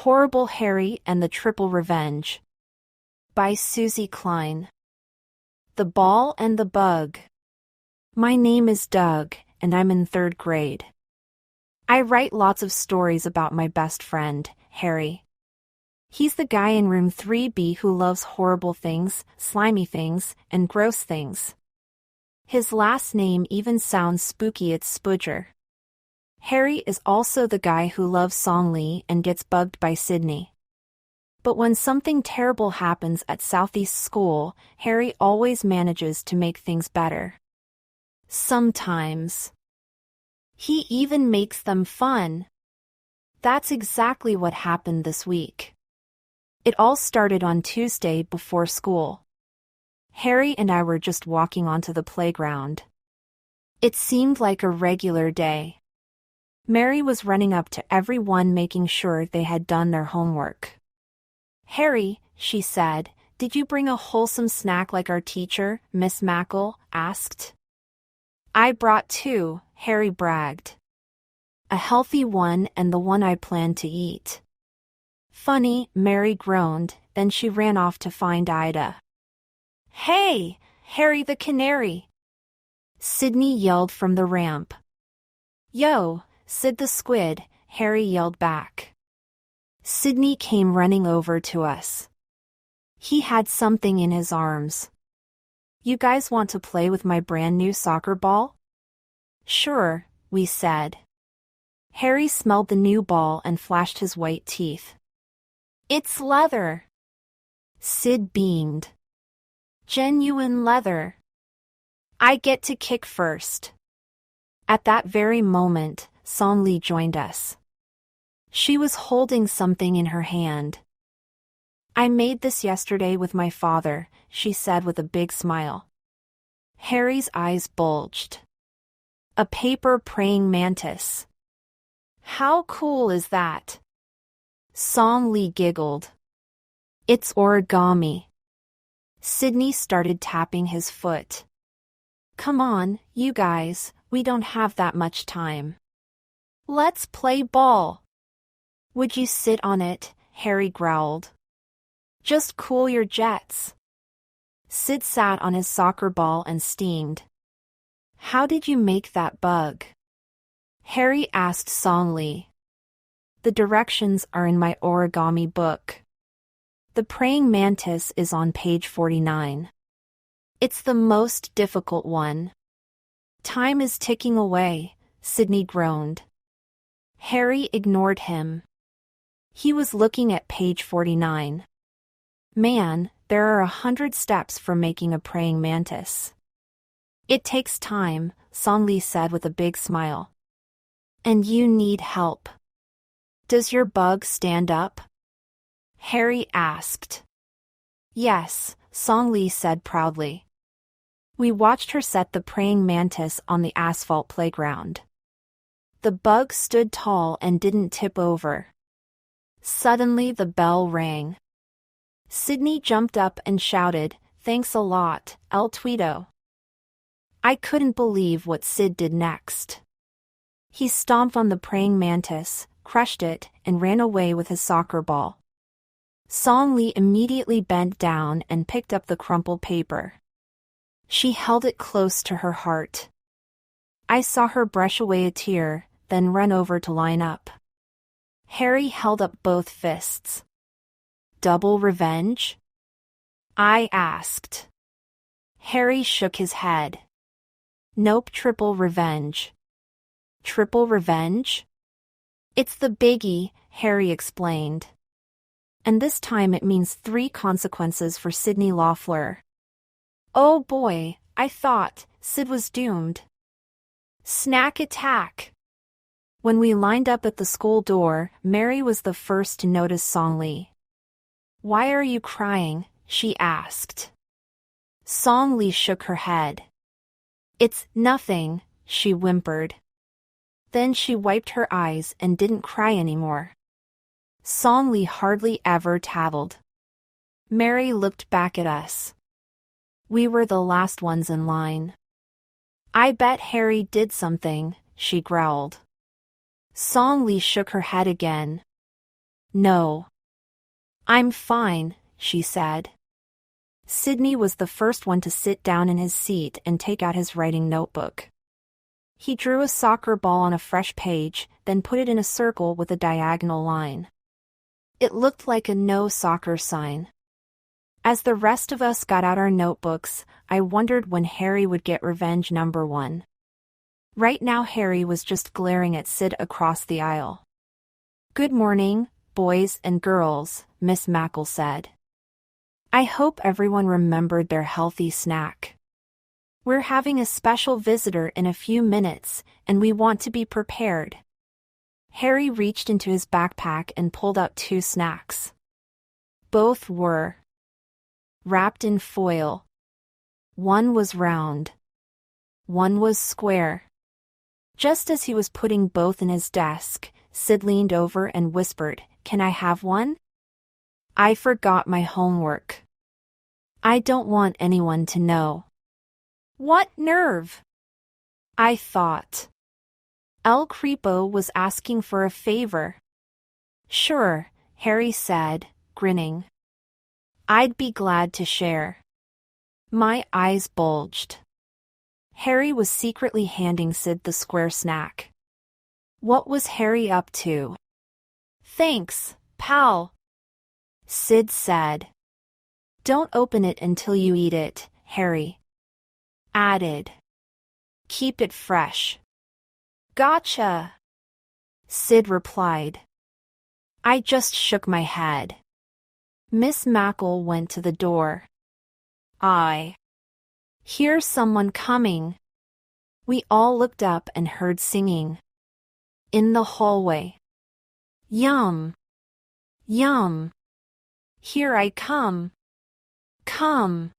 Horrible Harry and the Triple Revenge by Suzy Kline. The Ball and the Bug. My name is Doug, and I'm in 3rd grade. I write lots of stories about my best friend, Harry. He's the guy in room 3B who loves horrible things, slimy things, and gross things. His last name even sounds spooky. It's Spudger. Harry is also the guy who loves Song Lee and gets bugged by Sydney. But when something terrible happens at Southeast School, Harry always manages to make things better. Sometimes. He even makes them fun. That's exactly what happened this week. It all started on Tuesday before school. Harry and I were just walking onto the playground. It seemed like a regular day. Mary was running up to everyone making sure they had done their homework. Harry, she said, did you bring a wholesome snack like our teacher, Miss Mackle, asked? I brought 2, Harry bragged. A healthy one and the one I planned to eat. Funny, Mary groaned, then she ran off to find Ida. Hey, Harry the Canary! Sydney yelled from the ramp. Yo, Sid the Squid, Harry yelled back. Sydney came running over to us. He had something in his arms. You guys want to play with my brand new soccer ball? Sure, we said. Harry smelled the new ball and flashed his white teeth. It's leather. Sid beamed. Genuine leather. I get to kick first. At that very moment, Song Lee joined us. She was holding something in her hand. I made this yesterday with my father, she said with a big smile. Harry's eyes bulged. A paper praying mantis. How cool is that? Song Lee giggled. It's origami. Sydney started tapping his foot. Come on, you guys, we don't have that much time. Let's play ball. Would you sit on it? Harry growled. Just cool your jets. Sid sat on his soccer ball and steamed. How did you make that bug? Harry asked Song Lee. The directions are in my origami book. The praying mantis is on page 49. It's the most difficult one. Time is ticking away, Sydney groaned. Harry ignored him. He was looking at page 49. Man, there are 100 steps for making a praying mantis. It takes time, Song Lee said with a big smile. And you need help. Does your bug stand up? Harry asked. Yes, Song Lee said proudly. We watched her set the praying mantis on the asphalt playground. The bug stood tall and didn't tip over. Suddenly the bell rang. Sydney jumped up and shouted, Thanks a lot, El Tweedo. I couldn't believe what Sid did next. He stomped on the praying mantis, crushed it, and ran away with his soccer ball. Song Lee immediately bent down and picked up the crumpled paper. She held it close to her heart. I saw her brush away a tear, then run over to line up. Harry held up both fists. Double revenge? I asked. Harry shook his head. Nope, triple revenge. Triple revenge? It's the biggie, Harry explained. And this time it means 3 consequences for Sydney Loeffler. Oh boy, I thought Sid was doomed. Snack attack. When we lined up at the school door, Mary was the first to notice Song Lee. Why are you crying? She asked. Song Lee shook her head. It's nothing, she whimpered. Then she wiped her eyes and didn't cry anymore. Song Lee hardly ever tattled. Mary looked back at us. We were the last ones in line. I bet Harry did something, she growled. Song Lee shook her head again. No. I'm fine, she said. Sydney was the first one to sit down in his seat and take out his writing notebook. He drew a soccer ball on a fresh page, then put it in a circle with a diagonal line. It looked like a no soccer sign. As the rest of us got out our notebooks, I wondered when Harry would get revenge number 1. Right now Harry was just glaring at Sid across the aisle. "Good morning, boys and girls," Miss Mackle said. "I hope everyone remembered their healthy snack. We're having a special visitor in a few minutes, and we want to be prepared." Harry reached into his backpack and pulled out 2 snacks. Both were wrapped in foil. One was round. One was square. Just as he was putting both in his desk, Sid leaned over and whispered, "Can I have one? I forgot my homework. I don't want anyone to know." What nerve! I thought. El Creepo was asking for a favor. "Sure," Harry said, grinning. "I'd be glad to share." My eyes bulged. Harry was secretly handing Sid the square snack. What was Harry up to? "Thanks, pal," Sid said. "Don't open it until you eat it," Harry added. "Keep it fresh." "Gotcha," Sid replied. I just shook my head. Miss Mackle went to the door. "I hear someone coming." We all looked up and heard singing in the hallway. "Yum! Yum! Here I come! Come!"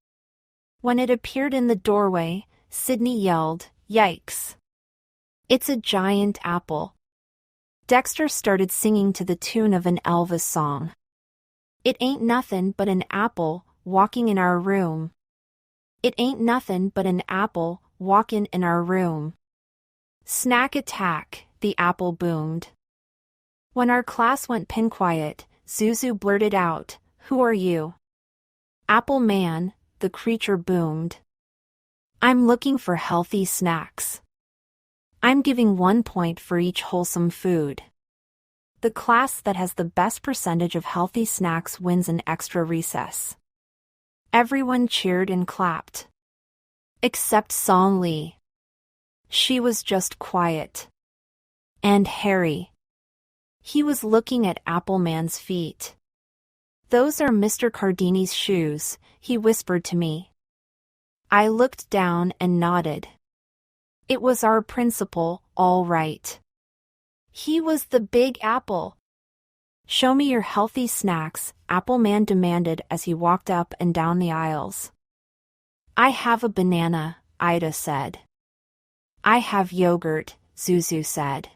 When it appeared in the doorway, Sydney yelled, "Yikes! It's a giant apple." Dexter started singing to the tune of an Elvis song. "It ain't nothing but an apple walking in our room. It ain't nothing but an apple walking in our room." Snack attack, the apple boomed. When our class went pin quiet, Zuzu blurted out, "Who are you?" "Apple Man," the creature boomed. "I'm looking for healthy snacks. I'm giving 1 point for each wholesome food. The class that has the best percentage of healthy snacks wins an extra recess." Everyone cheered and clapped. Except Song Lee. She was just quiet. And Harry. He was looking at Appleman's feet. "Those are Mr. Cardini's shoes," he whispered to me. I looked down and nodded. It was our principal, all right. He was the Big Apple. "Show me your healthy snacks," Appleman demanded as he walked up and down the aisles. "I have a banana," Ida said. "I have yogurt," Zuzu said.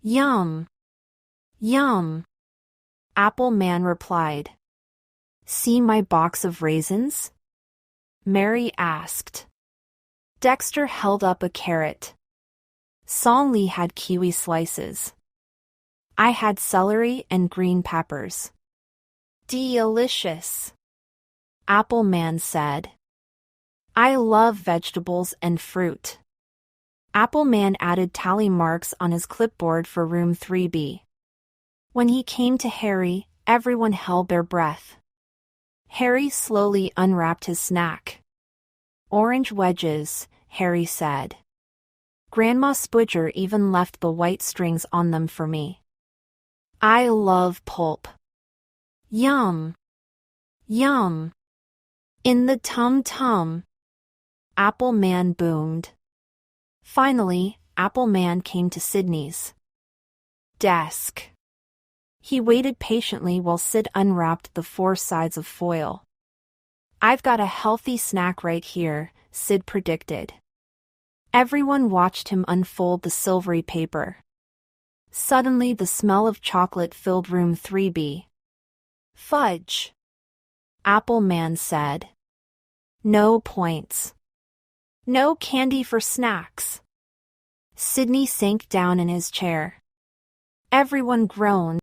"Yum! Yum!" Appleman replied. "See my box of raisins?" Mary asked. Dexter held up a carrot. Song Lee had kiwi slices. I had celery and green peppers. "Delicious," Appleman said. "I love vegetables and fruit." Appleman added tally marks on his clipboard for room 3B. When he came to Harry, everyone held their breath. Harry slowly unwrapped his snack. "Orange wedges," Harry said. "Grandma Spudger even left the white strings on them for me. I love pulp. Yum! Yum! In the tum-tum!" Appleman boomed. Finally, Appleman came to Sydney's desk. He waited patiently while Sid unwrapped the 4 sides of foil. "I've got a healthy snack right here," Sid predicted. Everyone watched him unfold the silvery paper. Suddenly the smell of chocolate filled room 3B. "Fudge," Appleman said. "No points. No candy for snacks." Sydney sank down in his chair. Everyone groaned.